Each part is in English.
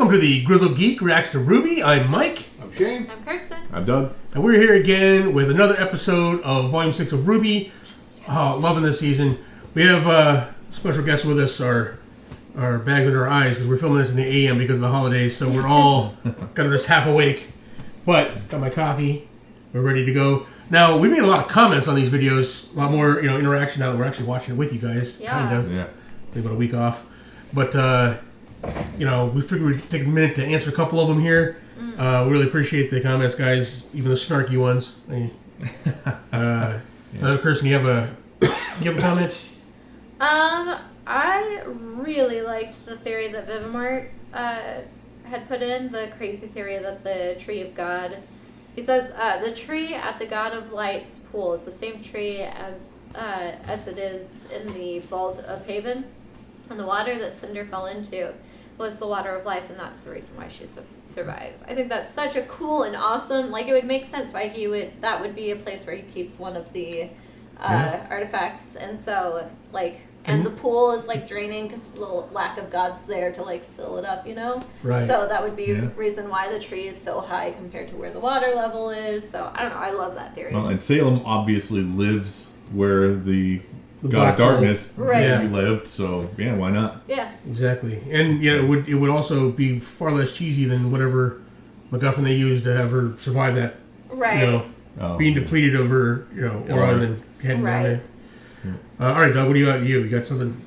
Welcome to the Grizzled Geek Reacts to RWBY. I'm Mike. I'm Shane. I'm Kirsten. I'm Doug. And we're here again with another episode of Volume 6 of RWBY. Loving this season. We have special guests with us, our bags under our eyes, because we're filming this in the AM because of the holidays, so we're all kind of just half awake. But got my coffee. We're ready to go. Now, we made a lot of comments on these videos, a lot more interaction now that we're actually watching it with you guys. Yeah. Kind of. Yeah. Maybe about a week off. But, we figured we'd take a minute to answer a couple of them here. We really appreciate the comments, guys, even the snarky ones. Kirsten, you have a comment? I really liked the theory that Vivimart had put in, the crazy theory that the tree of God. He says the tree at the God of Light's pool is the same tree as it is in the vault of Haven, and the water that Cinder fell into was the water of life, and that's the reason why she survives. I think that's such a cool and awesome. Like, it would make sense why that would be a place where he keeps one of the artifacts, and so and the pool is draining because the lack of God's there to fill it up, Right. So that would be a reason why the tree is so high compared to where the water level is. So I don't know. I love that theory. Well, and Salem obviously lives where the God black of Darkness Right. lived, so yeah, why not? Yeah. Exactly. And it would also be far less cheesy than whatever MacGuffin they used to have her survive that. Right. Being depleted of her, aura and then heading down there. All right, Doug, what do you got? You got something?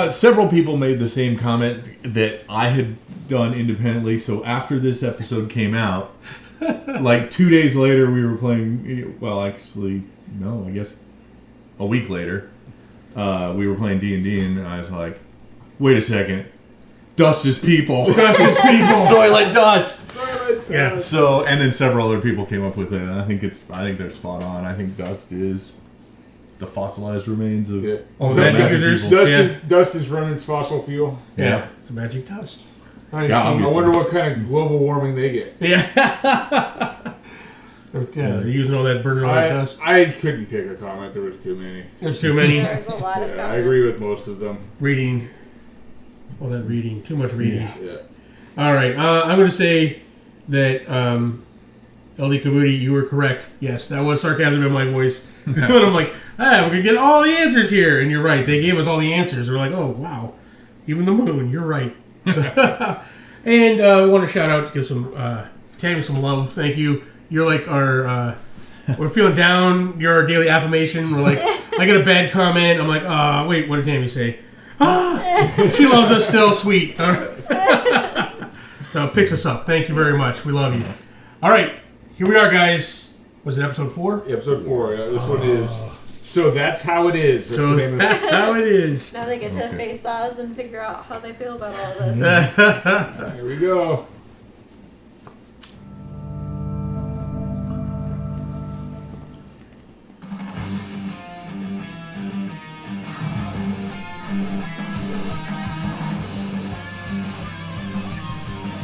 Several people made the same comment that I had done independently. So after this episode came out, 2 days later, we were playing. Well, actually, no, I guess a week later, we were playing D&D, and I was like, "Wait a second, dust is people. Dust is people. Soylent dust." Yeah. So, and then several other people came up with it, and I think they're spot on. I think dust is the fossilized remains of magic users. people. Dust is Remnant's fossil fuel. Yeah. It's a magic dust. I obviously. wonder what kind of global warming they get. Yeah. They're using all that, burning all that dust. I couldn't pick a comment. There was too many. There's too many. There's a lot of comments. I agree with most of them. Reading. All that reading. Too much reading. Yeah. All right. I'm going to say that LD Kabuti, you were correct. Yes, that was sarcasm in my voice. And I'm like, we're going to get all the answers here. And you're right. They gave us all the answers. We're like, oh, wow. Even the moon. You're right. And I want to shout out, give some Tammy some love. Thank you. You're like our, we're feeling down. You're our daily affirmation. We're like, I get a bad comment. I'm like, wait, what did Tammy say? She loves us still. Sweet. So it picks us up. Thank you very much. We love you. All right. Here we are, guys. Was it episode 4? Episode 4. Yeah, this one is. So that's how it is. That's the name of That's how it is. Now they get to face Oz and figure out how they feel about all of this. Here we go.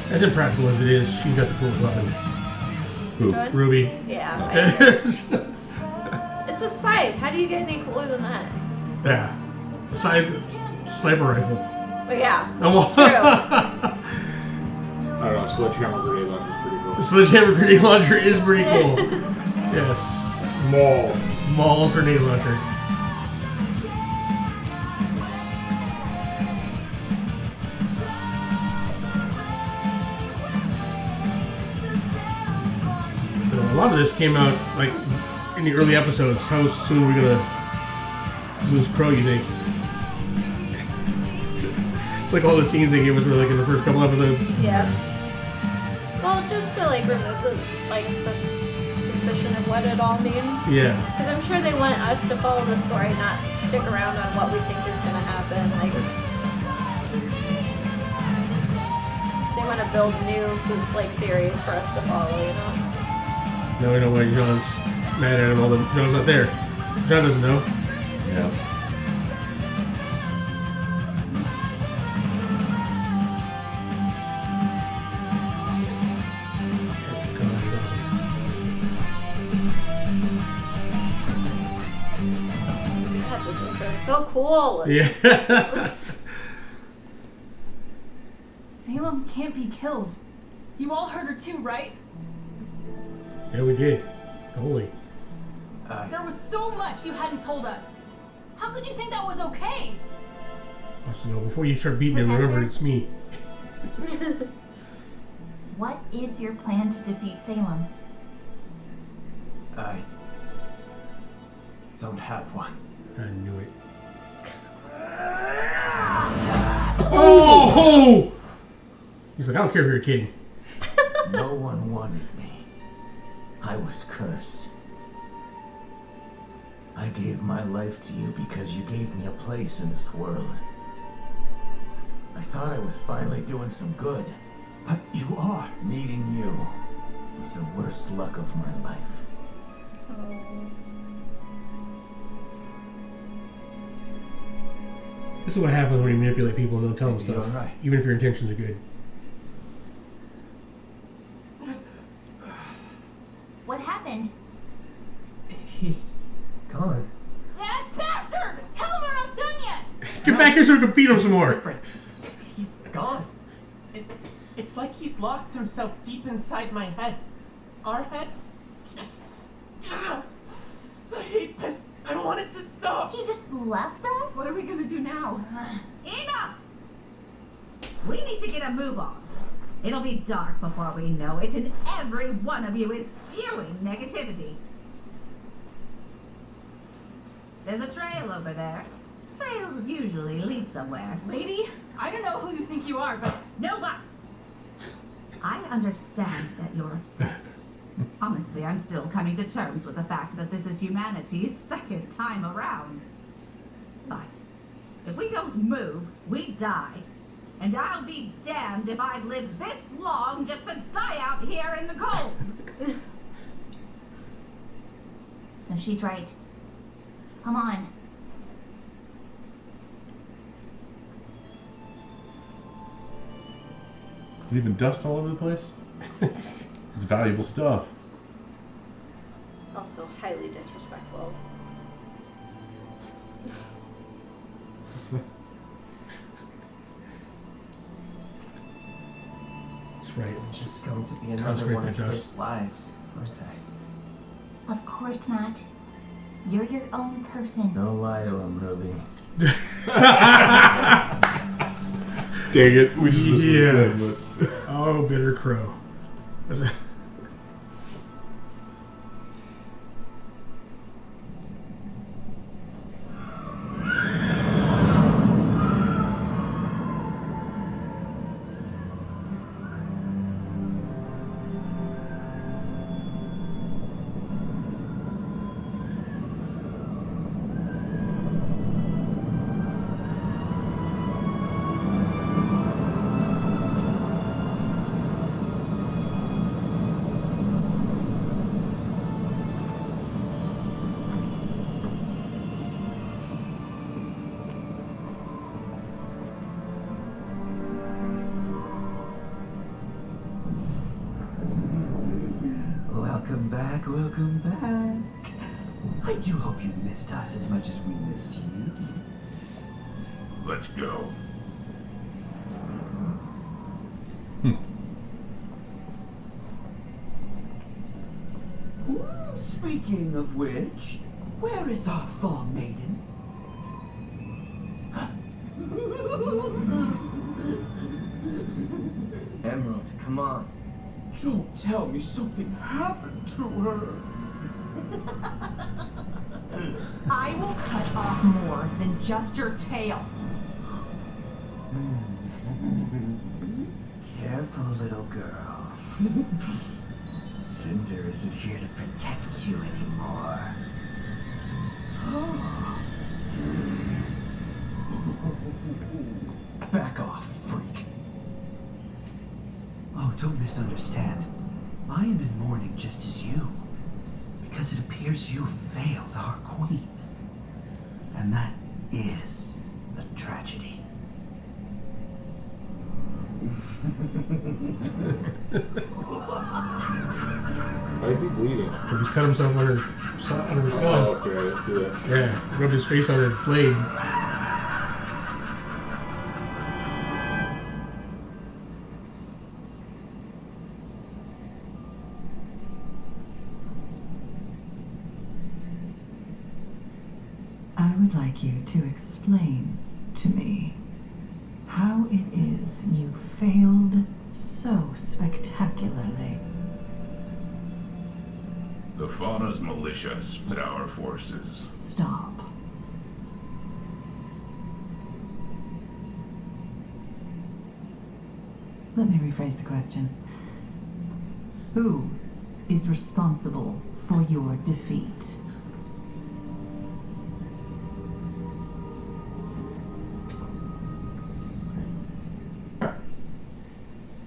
As impractical as it is, she's got the coolest weapon. Who? Good? RWBY. Yeah. I agree. It's a scythe. How do you get any cooler than that? Yeah. The sniper rifle. But yeah. I don't know. Sledgehammer grenade launcher is pretty cool. The sledgehammer grenade launcher is pretty cool. Yes. Maul grenade launcher. So a lot of this came out in the early episodes. How soon are we gonna lose Crow, you think? It's like all the scenes they gave us were in the first couple episodes. Yeah. Well, just to remove the suspicion of what it all means. Yeah. Because I'm sure they want us to follow the story, not stick around on what we think is going to happen. They want to build new theories for us to follow, Now we know why John's mad at him. John's not there. John doesn't know. Yeah. God, this intro is so cool. Yeah. Salem can't be killed. You all heard her too, right? Yeah, we did. Holy. There was so much you hadn't told us. How could you think that was okay? So before you start beating him, remember it's me. What is your plan to defeat Salem? I don't have one. I knew it. Oh! He's like, I don't care if you're a king. No one wanted me. I was cursed. I gave my life to you because you gave me a place in this world. I thought I was finally doing some good. But you are. Meeting you was the worst luck of my life. This is what happens when you manipulate people and don't tell them Maybe stuff. you're right. Even if your intentions are good. What happened? He's gone. That bastard! Tell him we're not done yet! Get back here so we can beat him some more. Different. He's gone. It's like he's locked himself deep inside my head. Our head. I hate this. I want it to stop. He just left us? What are we gonna do now? Enough! We need to get a move on. It'll be dark before we know it, and every one of you is spewing negativity. There's a trail over there. Trails usually lead somewhere. Lady, I don't know who you think you are, but No buts! I understand that you're upset. Honestly, I'm still coming to terms with the fact that this is humanity's second time around. But if we don't move, we die. And I'll be damned if I've lived this long just to die out here in the cold. No, she's right. Come on. Leaving dust all over the place? It's valuable stuff. Also highly disrespectful. That's right. I'm just going to be another Consecrate one the of dust. his lives, aren't I? Of course not. You're your own person. Don't lie to him, Ruby. Dang it, we just missed Yeah. what he said, but... Oh, bitter crow. That's a- Welcome back, welcome back. I do hope you missed us as much as we missed you. Let's go. Speaking of which, where is our fall maiden? Emeralds, come on. Don't tell me something happened to her. I will cut off more than just your tail. Careful, little girl. Cinder isn't here to protect you anymore. Back off, freak. Oh, don't misunderstand. I am in mourning just as you. Because it appears you failed our queen. And that is a tragedy. Why is he bleeding? Because he cut himself under the gun. Oh, okay, I didn't see that. Yeah, rubbed his face on her blade. Oh, would like you to explain to me how it is you failed so spectacularly. The Fauna's militia split our forces. Stop. Let me rephrase the question. Who is responsible for your defeat?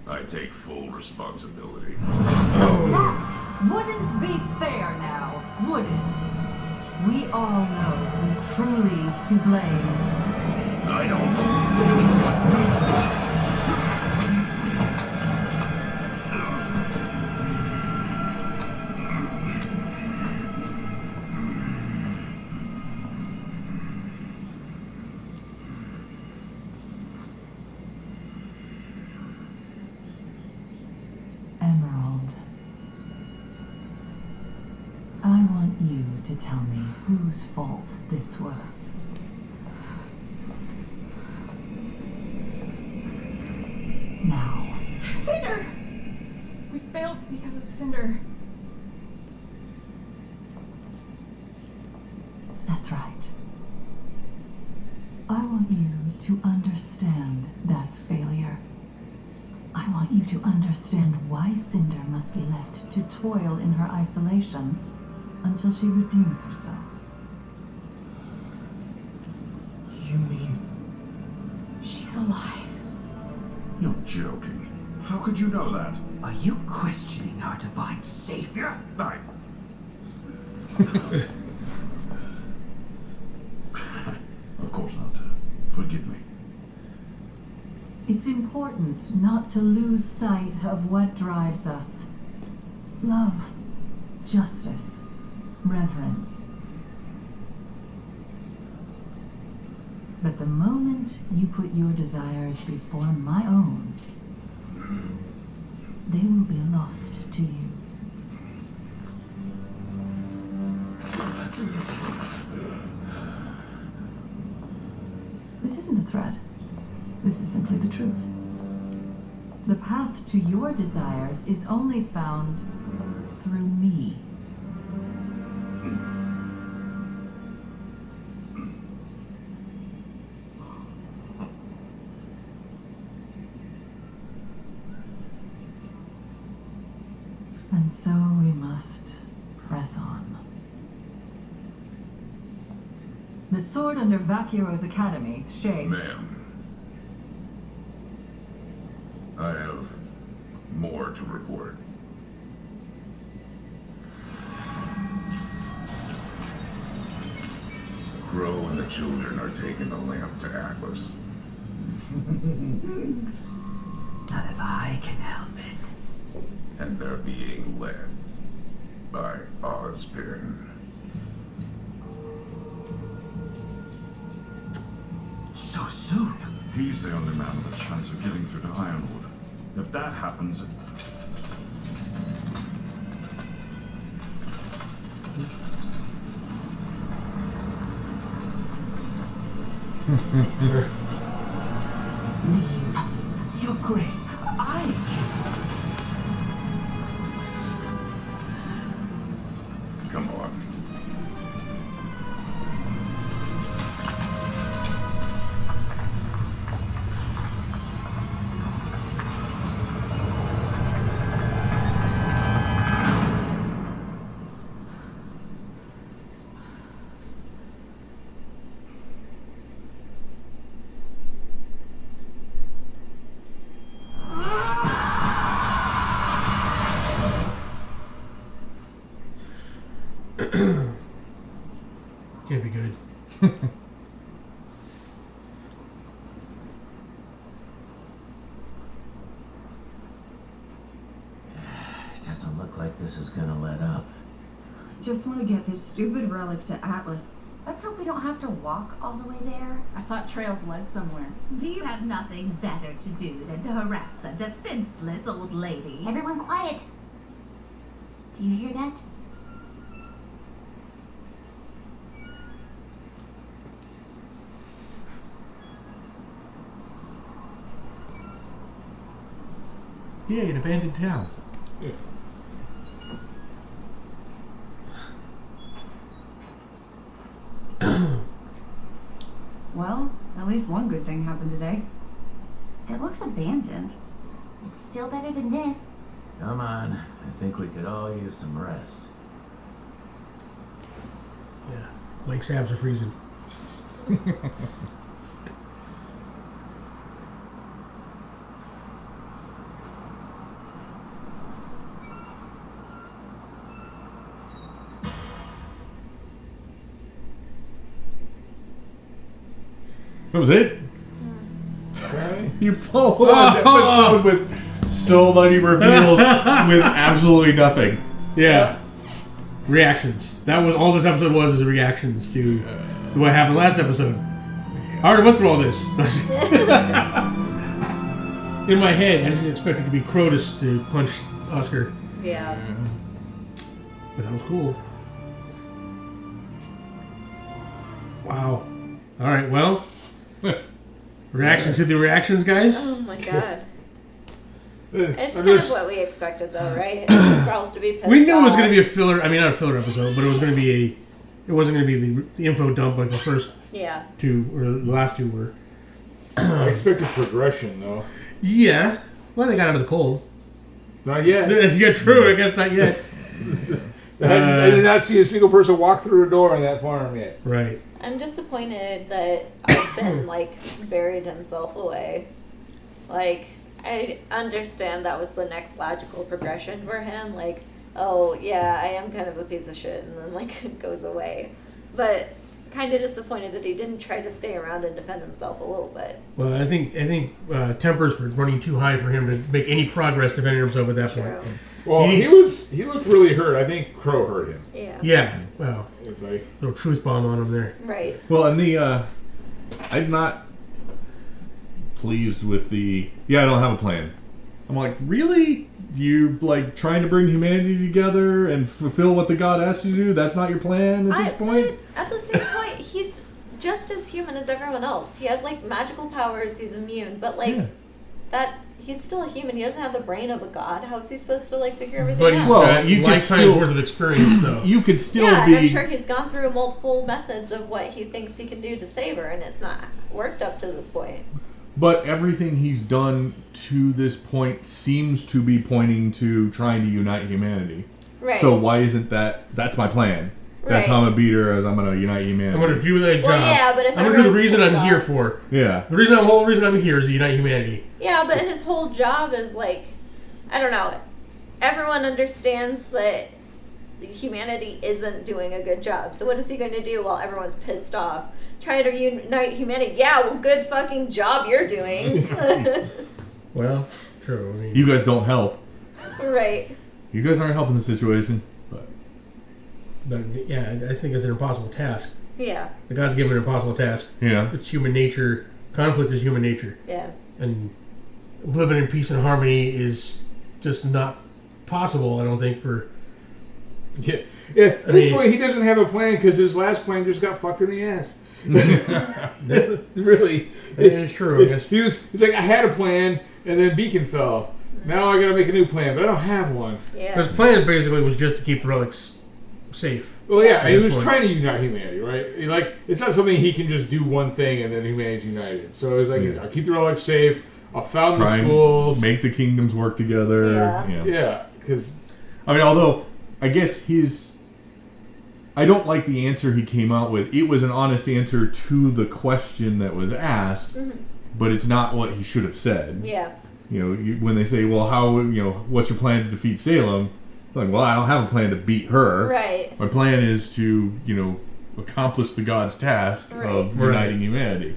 I take full responsibility. That wouldn't be fair now, would it? We all know who's truly to blame. I don't... Emerald. I want you to tell me whose fault this was. Now. Cinder! We failed because of Cinder. That's right. I want you to understand that failure. I want you to understand why Cinder must be left to toil in her isolation until she redeems herself. You mean she's alive? You're joking. How could you know that? Are you questioning our divine savior? I... Of course not. Forgive me. It's important not to lose sight of what drives us. Love, justice, reverence. But the moment you put your desires before my own, they will be lost to you. This isn't a threat. This is simply the truth. The path to your desires is only found through me. And so we must press on. The sword under Vacuo's academy, Shade. Ma'am. I have more to report. Crow and the children are taking the lamp to Atlas. Not if I can help it. And they're being led by Ozpin. So soon? He's the only man with a chance of getting through to Ironwood. If that happens... Leave. Your Grace, Come on. Can't be good. It doesn't look like this is gonna let up. Just want to get this stupid relic to Atlas. Let's hope we don't have to walk all the way there. I thought trails led somewhere. Do you have nothing better to do than to harass a defenseless old lady? Everyone quiet. Do you hear that? Yeah, an abandoned town. Yeah. Well, at least one good thing happened today. It looks abandoned. It's still better than this. Come on. I think we could all use some rest. Yeah. Blake's abs are freezing. That was it? Right? You follow an episode with so many reveals with absolutely nothing. Yeah. Reactions. That was all this episode was, is reactions to what happened last episode. I already went through all this. In my head, I just didn't expect it to be Crotus to punch Oscar. Yeah. But that was cool. Wow. Alright, well. Reactions to the reactions, guys? Oh my god. It's I'm kind of just- what we expected, though, right? Girls to be pissed We knew it was off. going to be a filler. I mean, not a filler episode, but it was going to be a. It wasn't going to be the info dump like the first Yeah. two or the last two were. I expected progression, though. Yeah. Well, they got out of the cold. Not yet. Yeah, true. I guess not yet. I did not see a single person walk through a door on that farm yet. Right. I'm disappointed that Osmond, like, buried himself away. Like, I understand that was the next logical progression for him. Like, oh, yeah, I am kind of a piece of shit, and then, like, it goes away. But kind of disappointed that he didn't try to stay around and defend himself a little bit. Well, I think tempers were running too high for him to make any progress defending himself at that point. Well, he looked really hurt. I think Crow hurt him. Yeah. Yeah. Well, It's like little truth bomb on him there. Right. Well, and I'm not pleased with I don't have a plan. I'm like, really? You like trying to bring humanity together and fulfill what the god asked you to do? That's not your plan at this point? At the same point, he's just as human as everyone else. He has, like, magical powers. He's immune. But, like, he's still a human. He doesn't have the brain of a god. How is he supposed to, like, figure everything But out? he's got lifetime's worth of experience, though. You could still yeah, be. and I'm sure he's gone through multiple methods of what he thinks he can do to save her, and it's not worked up to this point. But everything he's done to this point seems to be pointing to trying to unite humanity. Right. So why isn't that's my plan? That's Right. how I'm gonna beat her, as I'm gonna unite humanity. I'm going to do that job. Well, yeah, but if I'm going to do the everyone's reason I'm pissed here off- for. Yeah. The whole reason I'm here is to unite humanity. Yeah, but his whole job is, like, I don't know. Everyone understands that humanity isn't doing a good job. So what is he going to do while everyone's pissed off? Try to unite humanity. Yeah, well, good fucking job you're doing. Well, true. I mean, You guys don't help. Right. You guys aren't helping the situation. But yeah, I just think it's an impossible task. Yeah. The God's given an impossible task. Yeah. It's human nature. Conflict is human nature. Yeah. And living in peace and harmony is just not possible, I don't think, for... Yeah. At this point, he doesn't have a plan because his last plan just got fucked in the ass. Really. That is true, I guess. He's like, I had a plan, and then Beacon fell. Now I got to make a new plan, but I don't have one. Yeah. His plan basically was just to keep the relics safe. Well, yeah, At he this was point. trying to unite humanity, right? Like, it's not something he can just do one thing and then humanity's united. So he's like, I'll keep the relics safe. I'll found Try the and schools. make the kingdoms work together. Yeah. Yeah, because... I mean, although, I guess I don't like the answer he came out with. It was an honest answer to the question that was asked, but it's not what he should have said. Yeah. You know, when they say, well, what's your plan to defeat Salem? Like, well, I don't have a plan to beat her. Right. My plan is to, accomplish the god's task of uniting humanity.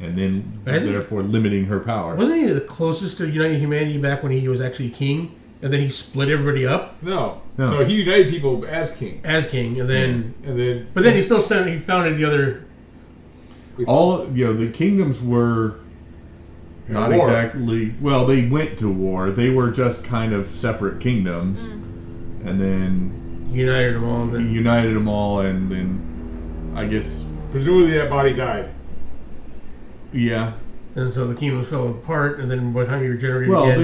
And then, therefore, limiting her power. Wasn't he the closest to uniting humanity back when he was actually king? And then he split everybody up? No, he united people as king. And then... But then he still he founded the other... The kingdoms were... Not war. exactly. Well, they went to war. They were just kind of separate kingdoms, and then united them all. He united them all, and then I guess presumably that body died. Yeah, and so the kingdoms fell apart, and then by the time you regenerated Well, again...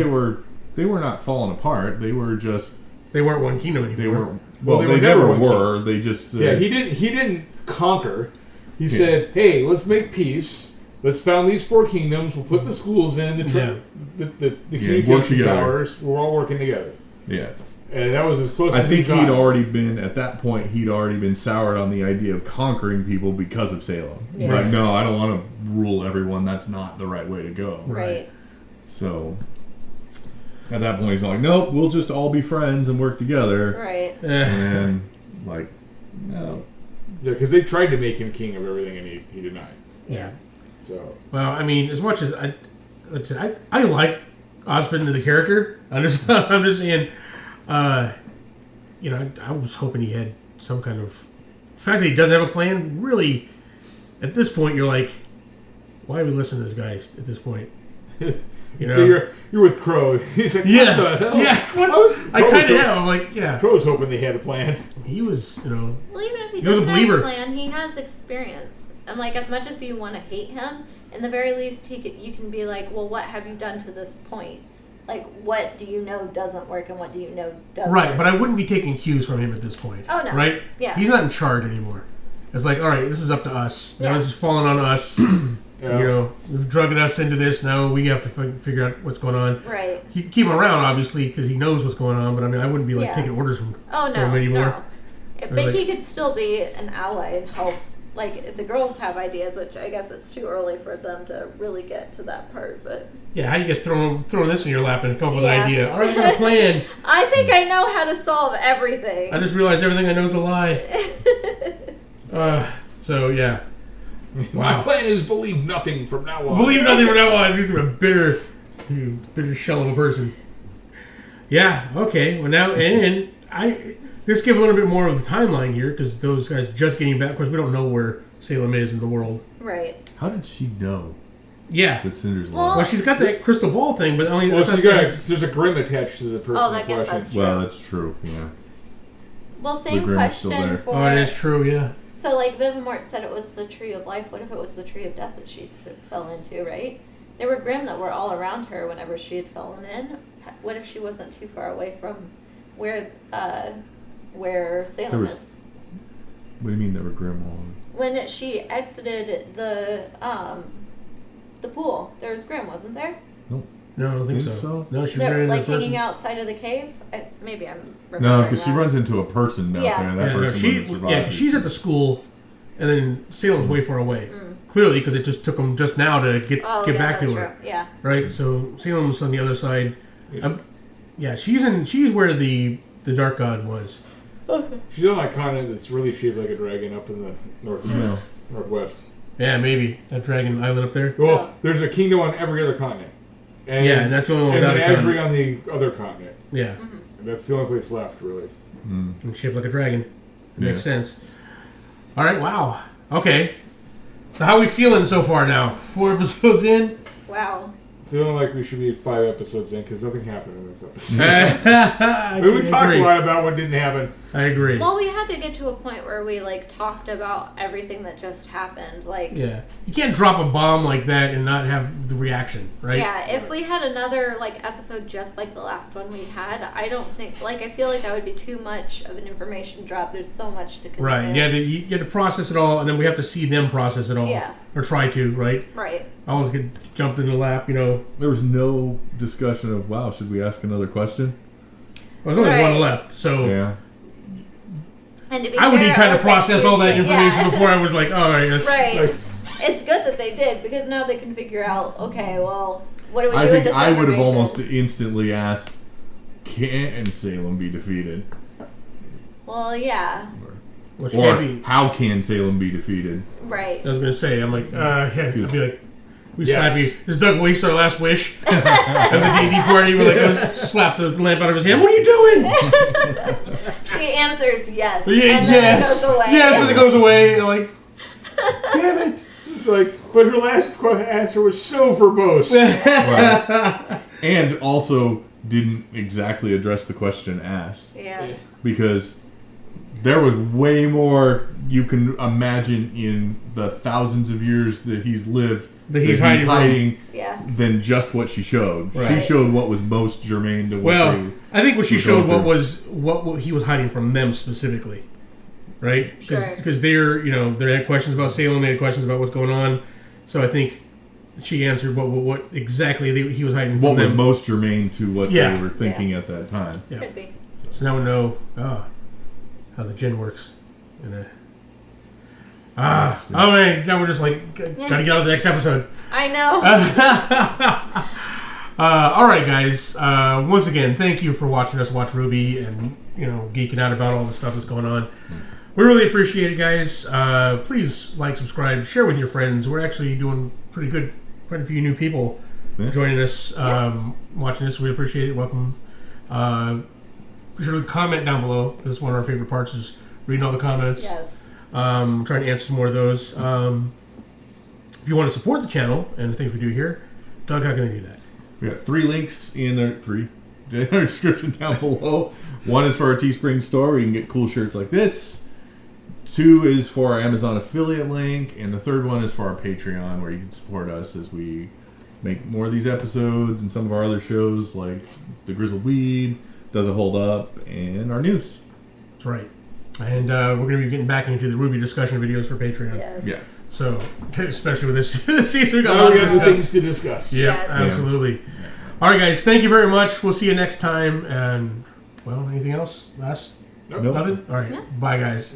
they were not falling apart. They were just... They weren't one kingdom anymore. They were... Well, they never were. Kingdom. They just... Yeah, he didn't conquer. He said, hey, let's make peace. Let's found these 4 kingdoms. We'll put the schools in, the communication towers. We're all working together. Yeah. And that was as close as I think got. he'd already been, at that point, soured on the idea of conquering people because of Salem. Yeah. He's like, no, I don't want to rule everyone. That's not the right way to go. Right. So, at that point, he's like, nope, we'll just all be friends and work together. Right. And, like, no. Yeah, because they tried to make him king of everything, and he denied. Yeah. So. Well, I mean, as much as I like Osmond the character, I'm just saying, you know, I was hoping he had some kind of... The fact that he doesn't have a plan, really, at this point, you're like, why do we listen to this guy at this point? You know? So you're with Crow. He's like, yeah, what the hell? Yeah, I kind of am. I'm like, yeah. Crow's hoping they had a plan. He was, you know... Well, even if he was a doesn't have believer. a plan, he has experience. And, like, as much as you want to hate him, in the very least, you can be like, well, what have you done to this point? Like, what do you know doesn't work and what do you know does Right, work? but I wouldn't be taking cues from him at this point. Oh, no. Right? Yeah. He's not in charge anymore. It's like, all right, this is up to us. Now Yeah. this is falling on us. Yeah. You know, you've drugged us into this. Now we have to figure out what's going on. Right. He keep him around, obviously, because he knows what's going on. But I mean, I wouldn't be like taking orders from him anymore. No. But he could still be an ally and help. Like, if the girls have ideas, which I guess it's too early for them to really get to that part, but... Yeah, how do you get throwing this in your lap and come up with an idea? All right, I got a plan. I think I know how to solve everything. I just realized everything I know is a lie. So, yeah. My plan is believe nothing from now on. Believe nothing from now on. You're a bitter shell of a person. Yeah, okay. Well, now, and this gives a little bit more of the timeline here, because those guys just getting back. Of course, we don't know where Salem is in the world. Right. How did she know? Yeah. That Cinder's Well, she's got that crystal ball thing, but only... there's a grim attached to the person. Oh, I guess that's true. Well, that's true, yeah. Well, same question for... Oh, it is true, yeah. So, like, Vivamort said it was the tree of life. What if it was the tree of death that she fell into, right? There were Grimm that were all around her whenever she had fallen in. What if she wasn't too far away from where Salem is? What do you mean there were Grimm all? When she exited the pool, there was Grimm, wasn't there? No, I don't think so. No, she was They're, running like, into a person. hanging outside of the cave? Maybe I'm remembering No, because she wrong. runs into a person out there. And that person wouldn't survive. Yeah, 'cause she's at the school, and then Salem's way far away. Clearly, because it just took them just now to get back to her. True. Yeah. Right. So Salem's on the other side. Yeah, she's where the dark god was. She's on that continent that's really shaped like a dragon up in the northwest. Yeah, maybe that dragon island up there. Well, there's a kingdom on every other continent. And that's the only one and without a menagerie continent. on the other continent. Yeah. And that's the only place left, really. And shaped like a dragon. It makes sense. All right. Wow. Okay. So how are we feeling so far now? 4 episodes in. Wow. Feeling like we should be 5 episodes in because nothing happened in this episode. We talked a lot about what didn't happen. I agree. Well, we had to get to a point where we talked about everything that just happened. Yeah, you can't drop a bomb like that and not have the reaction, right? Yeah, if we had another episode just like the last one we had, I don't think I feel like that would be too much of an information drop. There's so much to consume. Right. You had to process it all, and then we have to see them process it all. Yeah. Or try to, right? Right. I always get jumped in the lap, There was no discussion of, wow, should we ask another question? Well, there's only one left, so... Yeah. And to be I would fair, need time it to was process all that huge thing. information before I was like, all right. Right. It's good that they did, because now they can figure out, okay, well, what do we do I with think this I would have information? almost instantly asked, can Salem be defeated? Well, yeah. Or how can Salem be defeated? Right. I was going to say, I'm like, yeah. I'd be like, we Yes. slap you. Does Doug waste our last wish? At the D&D party, we're like, slap the lamp out of his hand. What are you doing? She answers yes. Yeah, and then yes. it goes away. Yes, and it goes away. I'm like, Damn it! But her last answer was so verbose. Right. And also didn't exactly address the question asked. Yeah. Because there was way more you can imagine in the thousands of years that he's lived that he's hiding than just what she showed. Right. She showed what was most germane to what Well, I think what she showed through. what he was hiding from them specifically, right? Sure. Because they had questions about Salem, they had questions about what's going on. So I think she answered what exactly he was hiding from what them. was most germane to what they were thinking at that time. Yeah. Could be. So now we know how the gin works. Now we're just like gotta get on to the next episode. I know. All right, guys. Once again, thank you for watching us watch RWBY and geeking out about all the stuff that's going on. We really appreciate it, guys. Please like, subscribe, share with your friends. We're actually doing pretty good. Quite a few new people joining us, watching this. We appreciate it. Welcome. Be sure to comment down below, because one of our favorite parts is reading all the comments. Yes. Trying to answer some more of those. If you want to support the channel and the things we do here, Doug, how can I do that? We got 3 links in our description down below. 1 is for our Teespring store, where you can get cool shirts like this. 2 is for our Amazon affiliate link, and the 3rd one is for our Patreon, where you can support us as we make more of these episodes and some of our other shows, like the Grizzled Weed, Does It Hold Up, and our news. That's right. And we're going to be getting back into the RWBY discussion videos for Patreon. Yes. Yeah. So, especially with this season, we got Now we got some things to discuss. Yeah, Yes. absolutely. Yeah. All right, guys. Thank you very much. We'll see you next time. And, well, anything else? Last? Nope. Nothing? All right. No. Bye, guys.